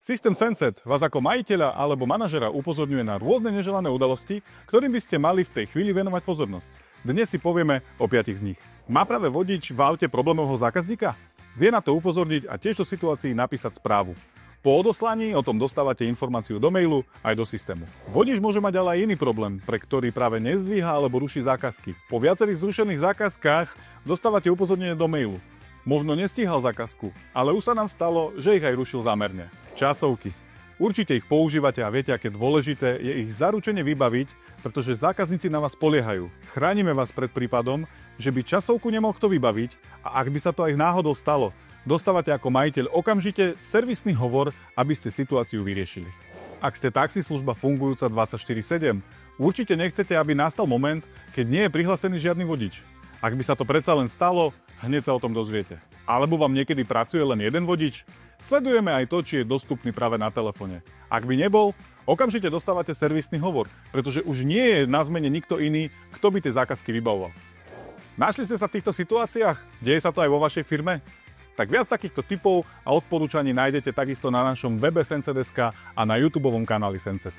Systém Senset vás ako majiteľa alebo manažera upozorňuje na rôzne neželané udalosti, ktorým by ste mali v tej chvíli venovať pozornosť. Dnes si povieme o 5 z nich. Má práve vodič v aute problémového zákazníka? Vie na to upozorniť a tiež do situácií napísať správu. Po odoslaní o tom dostávate informáciu do mailu aj do systému. Vodič môže mať ale aj iný problém, pre ktorý práve nezdvíha alebo ruší zákazky. Po viacerých zrušených zákazkách dostávate upozornenie do mailu. Možno nestíhal zákazku, ale už sa nám stalo, že ich aj rušil zámerne. Časovky. Určite ich používate a viete, aké dôležité je ich zaručene vybaviť, pretože zákazníci na vás spoliehajú. Chránime vás pred prípadom, že by časovku nemohol kto vybaviť a ak by sa to aj náhodou stalo, dostávate ako majiteľ okamžite servisný hovor, aby ste situáciu vyriešili. Ak ste taxislužba fungujúca 24/7, určite nechcete, aby nastal moment, keď nie je prihlásený žiadny vodič. Ak by sa to predsa len stalo, hneď sa o tom dozviete. Alebo vám niekedy pracuje len jeden vodič? Sledujeme aj to, či je dostupný práve na telefóne. Ak by nebol, okamžite dostávate servisný hovor, pretože už nie je na zmene nikto iný, kto by tie zákazky vybavoval. Našli ste sa v týchto situáciách? Deje sa to aj vo vašej firme? Tak viac takýchto tipov a odporúčaní nájdete takisto na našom webe Senset.sk a na YouTubeovom kanáli Senset.